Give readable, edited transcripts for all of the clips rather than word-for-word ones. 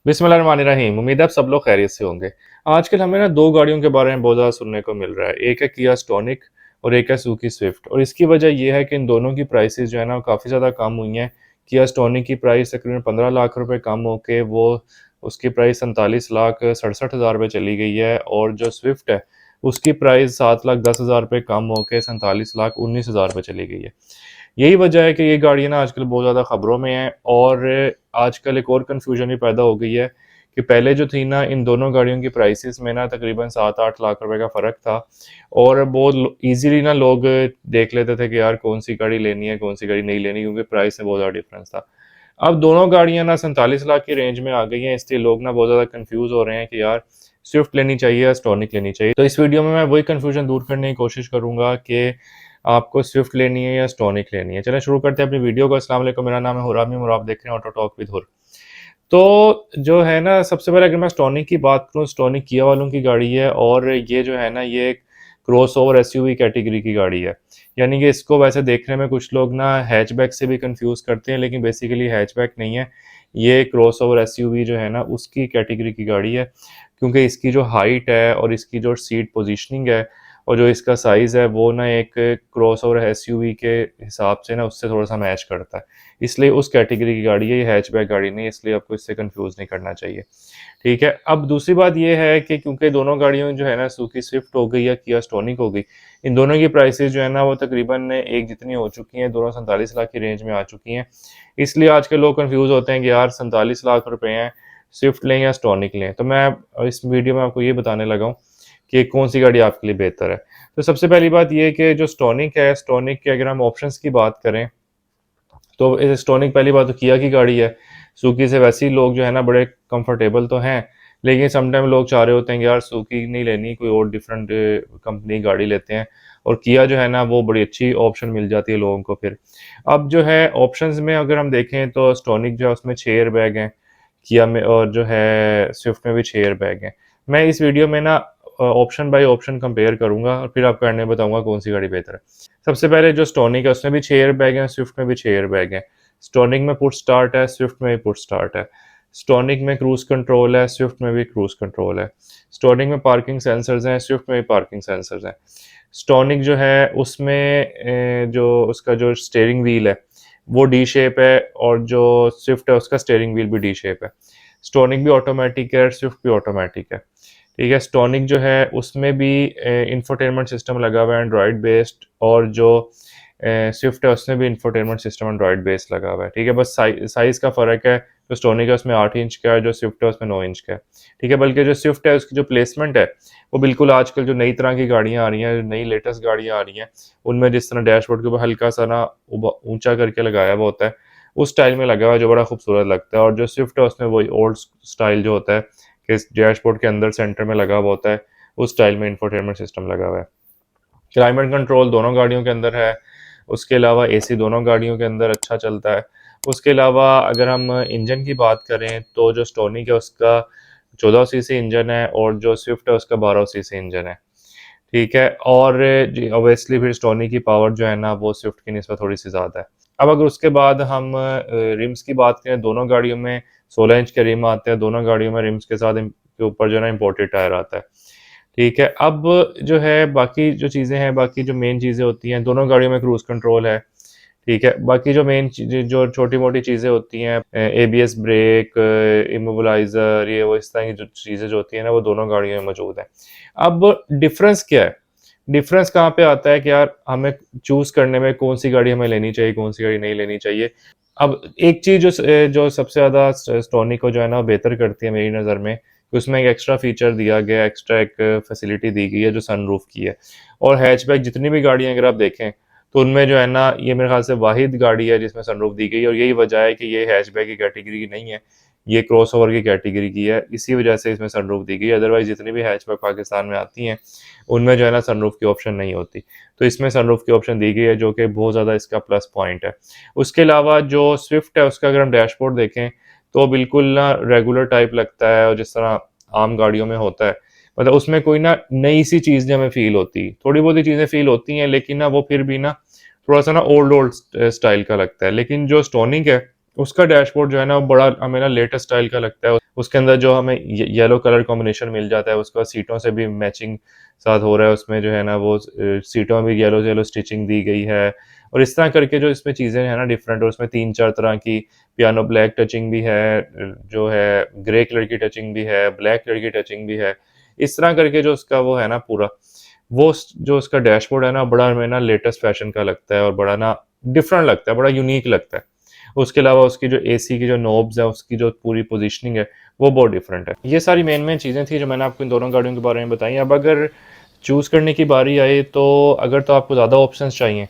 बिस्मिल्लाहिर्रहमानिर्रहीम। उम्मीद है आप सब लोग खैरियत से होंगे। आजकल हमें ना दो गाड़ियों के बारे में बहुत ज़्यादा सुनने को मिल रहा है। एक है किया स्टोनिक और एक है सुजुकी स्विफ्ट। और इसकी वजह ये है कि इन दोनों की प्राइसेस जो है ना वो काफ़ी ज़्यादा कम हुई हैं। किया स्टोनिक की प्राइस तकरीबन 15 लाख रुपए कम होके वो उसकी प्राइस 47 लाख 67 हज़ार रुपये चली गई है। और जो स्विफ्ट है उसकी प्राइस 7 लाख 10 हज़ार रुपये कम होके 47 लाख 19 हज़ार रुपये चली गई है। यही वजह है कि ये गाड़ियाँ ना आजकल बहुत ज़्यादा ख़बरों में हैं। और आजकल एक और कन्फ्यूजन भी पैदा हो गई है कि पहले जो थी ना इन दोनों गाड़ियों की प्राइसेस में ना तकरीबन 7-8 लाख रुपए का फ़र्क था। और बहुत ईजीली ना लोग देख लेते थे कि यार कौन सी गाड़ी लेनी है कौन सी गाड़ी नहीं लेनी, क्योंकि प्राइस में बहुत ज़्यादा डिफरेंस था। अब दोनों गाड़ियाँ ना 47 लाख की रेंज में आ गई हैं, इसलिए लोग ना बहुत ज़्यादा कन्फ्यूज़ हो रहे हैं कि यार स्विफ्ट लेनी चाहिए या स्टॉनिक लेनी चाहिए। तो इस वीडियो में मैं वही कन्फ्यूजन दूर करने की कोशिश करूँगा कि आपको स्विफ्ट लेनी है या स्टॉनिक लेनी है। चलें शुरू करते हैं अपनी वीडियो को। अस्सलाम वालेकुम, मेरा नाम है हुरामी और आप देख रहे हैं ऑटो टॉक विद हुर। तो जो है ना सबसे पहले अगर मैं स्टॉनिक की बात करूँ, स्टॉनिक किया वालों की गाड़ी है। और ये जो है ना ये क्रॉसओवर एसयूवी कैटेगरी की गाड़ी है। यानी कि इसको वैसे देखने में कुछ लोग ना हैचबैक से भी कंफ्यूज करते हैं, लेकिन बेसिकली हैचबैक नहीं है। ये क्रॉसओवर एसयूवी जो है ना उसकी कैटेगरी की गाड़ी है, क्योंकि इसकी जो हाइट है और इसकी जो सीट पोजीशनिंग है और जो इसका साइज़ है वो ना एक क्रॉसओवर एसयूवी के हिसाब से ना उससे थोड़ा सा मैच करता है। इसलिए उस कैटेगरी की गाड़ी है, ये हैचबैक गाड़ी नहीं है, इसलिए आपको इससे कंफ्यूज नहीं करना चाहिए। ठीक है, अब दूसरी बात ये है कि क्योंकि दोनों गाड़ियों जो है ना सुजुकी स्विफ्ट हो गई या किया स्टोनिक हो गई, इन दोनों की प्राइसेस जो है ना वो तकरीबन एक जितनी हो चुकी हैं, दोनों 47 लाख की रेंज में आ चुकी हैं। इसलिए आज के लोग कंफ्यूज होते हैं कि यार 47 लाख रुपए हैं, स्विफ्ट लें या स्टोनिक लें। तो मैं इस वीडियो में आपको ये बताने लगा हूँ कि कौन सी गाड़ी आपके लिए बेहतर है। तो सबसे पहली बात ये है कि जो स्टोनिक है, स्टोनिक के अगर हम ऑप्शंस की बात करें तो इस स्टोनिक पहली बात तो किया की गाड़ी है। सुजुकी से वैसे ही लोग जो है ना बड़े कंफर्टेबल तो हैं, लेकिन समटाइम लोग चाह रहे होते हैं कि यार सुजुकी नहीं लेनी, कोई और डिफरेंट कंपनी गाड़ी लेते हैं। और किया जो है ना वो बड़ी अच्छी ऑप्शन मिल जाती है लोगों को फिर। अब जो है ऑप्शंस में अगर हम देखें तो स्टोनिक जो है उसमें 6 एयरबैग हैं, किया में और जो है स्विफ्ट में भी 6 एयरबैग हैं। मैं इस वीडियो में ना ऑप्शन बाय ऑप्शन कंपेयर करूंगा और फिर आपको एंड में बताऊंगा कौन सी गाड़ी बेहतर है। सबसे पहले जो स्टोनिक है उसमें भी 6 एयरबैग हैं, स्विफ्ट में भी 6 एयरबैग हैं। स्टोनिक में पुश स्टार्ट है, स्विफ्ट में भी पुश स्टार्ट है। स्टोनिक में क्रूज कंट्रोल है, स्विफ्ट में भी क्रूज कंट्रोल है। स्टोनिक में पार्किंग सेंसर्स हैं, स्विफ्ट में भी पार्किंग सेंसर्स हैं। स्टोनिक जो है उसमें जो उसका जो स्टेयरिंग व्हील है वो डी शेप है, और जो स्विफ्ट है उसका स्टेयरिंग व्हील भी डी शेप है। स्टोनिक भी ऑटोमेटिक है, स्विफ्ट भी ऑटोमेटिक है। ठीक है, स्टोनिक जो है उसमें भी इंफोटेनमेंट सिस्टम लगा हुआ है एंड्रॉयड बेस्ड, और जो स्विफ्ट है उसमें भी इंफोटेनमेंट सिस्टम एंड्रॉयड बेस्ड लगा हुआ है। ठीक है, बस साइज़ का फ़र्क है, जो स्टोनिक है उसमें 8 इंच का है, जो स्विफ्ट है उसमें 9 इंच का है। ठीक है, बल्कि जो स्विफ्ट है उसकी जो प्लेसमेंट है वो बिल्कुल आजकल जो नई तरह की गाड़ियाँ आ रही हैं, नई लेटेस्ट गाड़ियाँ आ रही हैं, उनमें जिस तरह डैशबोर्ड के ऊपर हल्का सा ना ऊंचा करके लगाया हुआ होता है, उस स्टाइल में लगा हुआ है जो बड़ा खूबसूरत लगता है। और जो स्विफ्ट है उसमें वही ओल्ड स्टाइल जो होता है कि डैशबोर्ड के अंदर सेंटर में लगा हुआ होता है, उस स्टाइल में इंफोटेनमेंट सिस्टम लगा हुआ है। क्लाइमेट कंट्रोल दोनों गाड़ियों के अंदर है। उसके अलावा एसी दोनों गाड़ियों के अंदर अच्छा चलता है। उसके अलावा अगर हम इंजन की बात करें तो जो स्टोनिक है उसका 14 सीसी इंजन है, और जो स्विफ्ट है उसका 12 सीसी इंजन है। ठीक है, और जी ऑब्वियसली फिर स्टोनी की पावर जो है ना वो स्विफ्ट की निस्बत थोड़ी सी ज़्यादा है। अब अगर उसके बाद हम रिम्स की बात करें, दोनों गाड़ियों में 16 इंच के रिम आते हैं, दोनों गाड़ियों में रिम्स के साथ के ऊपर जो है ना इम्पोर्टेड टायर आता है। ठीक है, अब जो है बाकी जो चीज़ें हैं, बाकी जो मेन चीज़ें होती हैं, दोनों गाड़ियों में क्रूज़ कंट्रोल है। ठीक है, बाकी जो मेन चीज़ें जो छोटी-मोटी चीज़ें होती हैं, एबीएस ब्रेक, इमोबिलाइज़र, ये वो इस तरह की जो चीज़ें जो होती हैं ना वो दोनों गाड़ियों में मौजूद हैं। अब डिफ़रेंस क्या है? डिफ़रेंस कहाँ पे आता है कि यार हमें चूज़ करने में कौन-सी गाड़ी हमें लेनी चाहिए, कौन-सी गाड़ी नहीं लेनी चाहिए। अब एक चीज़ जो सबसे ज़्यादा स्टोनिक को जो है ना बेहतर करती है मेरी नज़र में, कि उसमें एक एक्स्ट्रा फीचर दिया गया है, एक्स्ट्रा एक फैसिलिटी दी गई है जो सनरूफ की है। और हैचबैक जितनी भी गाड़ियाँ अगर आप देखें तो उनमें जो है ना ये मेरे ख्याल से वाहिद गाड़ी है जिसमें सनरूफ दी गई है, और यही वजह है कि ये हैचबैक की कैटेगरी की नहीं है, ये क्रॉसओवर की कैटेगरी की है, इसी वजह से इसमें सनरूफ दी गई है। अदरवाइज जितनी भी हैचबैक पाकिस्तान में आती हैं उनमें जो है ना सनरूफ की ऑप्शन नहीं होती। तो इसमें सनरूफ की ऑप्शन दी गई है जो कि बहुत ज़्यादा इसका प्लस पॉइंट है। उसके अलावा जो स्विफ्ट है उसका अगर हम डैशबोर्ड देखें तो बिल्कुल ना रेगुलर टाइप लगता है, और जिस तरह आम गाड़ियों में होता है, मतलब उसमें कोई ना नई सी चीज़ हमें फील होती, थोड़ी बहुत ही चीज़ें फील होती हैं, लेकिन ना वो फिर भी ना थोड़ा सा ना ओल्ड ओल्ड स्टाइल का लगता है। लेकिन जो स्टोनिक है उसका डैशबोर्ड जो है ना वो बड़ा हमें ना लेटेस्ट स्टाइल का लगता है। उसके अंदर जो हमें येलो कलर कॉम्बिनेशन मिल जाता है, उसका सीटों से भी मैचिंग साथ हो रहा है। उसमें जो है ना वो सीटों में भी येलो येलो स्टिचिंग दी गई है, और इस तरह करके जो इसमें चीज़ें हैं ना डिफरेंट, और उसमें 3-4 तरह की पियानो ब्लैक टचिंग भी है, जो है ग्रे कलर की टचिंग भी है, ब्लैक कलर की टचिंग भी है। इस तरह करके जो उसका वो है ना पूरा, जो उसका डैशबोर्ड है ना बड़ा हमें ना लेटेस्ट फैशन का लगता है, और बड़ा ना डिफरेंट लगता है, बड़ा यूनिक लगता है। उसके अलावा उसकी जो एसी की जो नॉब्स है, उसकी जो पूरी पोजीशनिंग है, वो बहुत डिफरेंट है। ये सारी मेन मेन चीज़ें थी जो मैंने आपको इन दोनों गाड़ियों के बारे में बताई। अब अगर चूज़ करने की बारी आए तो अगर तो आपको ज़्यादा ऑप्शंस चाहिए,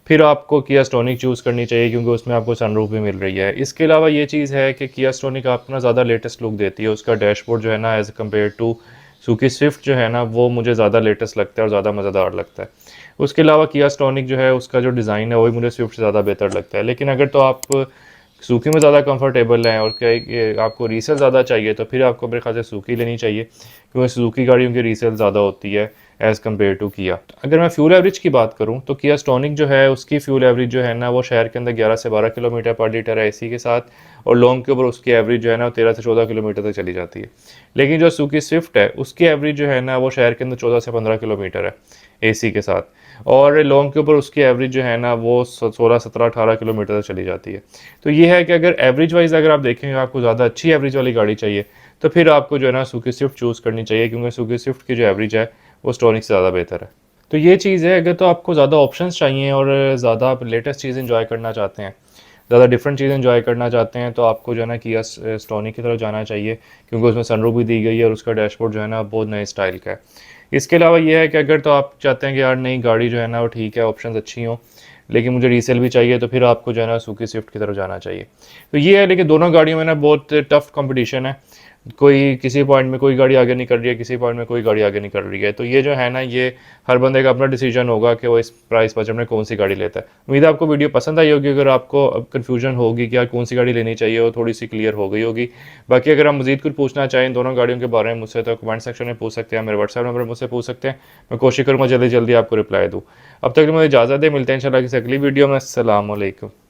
फिर आपको किया स्टोनिक चूज़ करनी चाहिए, क्योंकि उसमें आपको सनरूफ भी मिल रही है। इसके अलावा ये चीज़ है कि किया स्टोनिक आपको ना ज़्यादा लेटेस्ट लुक देती है। उसका डैशबोर्ड जो है ना एज़ कम्पेयर टू सुकी स्विफ्ट जो है ना, वो मुझे ज़्यादा लेटेस्ट लगता है और ज़्यादा मज़ेदार लगता है। उसके अलावा किया स्टोनिक जो है उसका जो डिज़ाइन है वो भी मुझे स्विफ्ट से ज़्यादा बेहतर लगता है। लेकिन अगर तो आप सूखी में ज़्यादा कंफर्टेबल हैं और आपको रीसेल ज़्यादा चाहिए, तो फिर आपको मेरे ख्याल से सूखी लेनी चाहिए, क्योंकि सूखी गाड़ियों की रीसेल ज़्यादा होती है एज़ कम्पेयर टू किया। अगर मैं फ्यूल एवरेज की बात करूँ तो किया स्टोनिक जो है उसकी फ्यूल एवरेज जो है ना वो शहर के अंदर 11 से 12 किलोमीटर पर लीटर है एसी के साथ, और लॉन्ग के ऊपर उसकी एवरेज जो है ना वो 13 से 14 किलोमीटर तक चली जाती है। लेकिन जो सूकी स्विफ्ट है उसकी एवरेज जो है ना वो शहर के अंदर 14 से 15 किलोमीटर है एसी के साथ, और लॉन्ग के ऊपर उसकी एवरेज जो है ना वो 16, 17, 18 किलोमीटर तक चली जाती है। तो ये है कि अगर एवरेज वाइज अगर आप देखेंगे आपको ज़्यादा अच्छी एवरेज वाली गाड़ी चाहिए, तो फिर आपको जो है ना सुजुकी स्विफ्ट चूज़ करनी चाहिए, क्योंकि सुजुकी स्विफ्ट की जो एवरेज है वो स्टोनिक से ज़्यादा बेहतर है। तो ये चीज़ है, अगर तो आपको ज़्यादा ऑप्शंस चाहिए और ज़्यादा आप लेटेस्ट चीज़ एंजॉय करना चाहते हैं, ज़्यादा डिफरेंट चीज़ एंजॉय करना चाहते हैं, तो आपको जो है ना किया स्टोनिक की तरफ जाना चाहिए, क्योंकि उसमें सनरूफ भी दी गई है और उसका डैशबोर्ड जो है ना बहुत नए स्टाइल का है। इसके अलावा ये है कि अगर तो आप चाहते हैं कि यार नई गाड़ी जो है ना वो ठीक है, ऑप्शंस अच्छी हों, लेकिन मुझे रीसेल भी चाहिए, तो फिर आपको जो है ना सुजुकी स्विफ्ट की तरफ जाना चाहिए। तो ये है, लेकिन दोनों गाड़ियों में ना बहुत टफ कंपटीशन है। कोई किसी पॉइंट में कोई गाड़ी आगे निकल रही है, किसी पॉइंट में कोई गाड़ी आगे निकल रही है। तो ये जो है ना ये हर बंदे का अपना डिसीजन होगा कि वो इस प्राइस बजट में कौन सी गाड़ी लेता है। उम्मीद है आपको वीडियो पसंद आई होगी। अगर आपको अब कन्फ्यूजन होगी कि यार कौन सी गाड़ी लेनी चाहिए, वो थोड़ी सी क्लियर हो गई होगी। बाकी अगर आप मजीद कुछ पूछना चाहें दोनों गाड़ियों के बारे में मुझसे, तो कमेंट सेक्शन में पूछ सकते हैं, मेरे व्हाट्सएप नंबर मुझसे पूछ सकते हैं। मैं कोशिश करूँगा जल्दी जल्दी आपको रिप्लाई दूँ। अब तक मुझे इजाज़त दे, मिलते हैं इंशाल्लाह किसी अगली वीडियो में। अस्सलाम वालेकुम।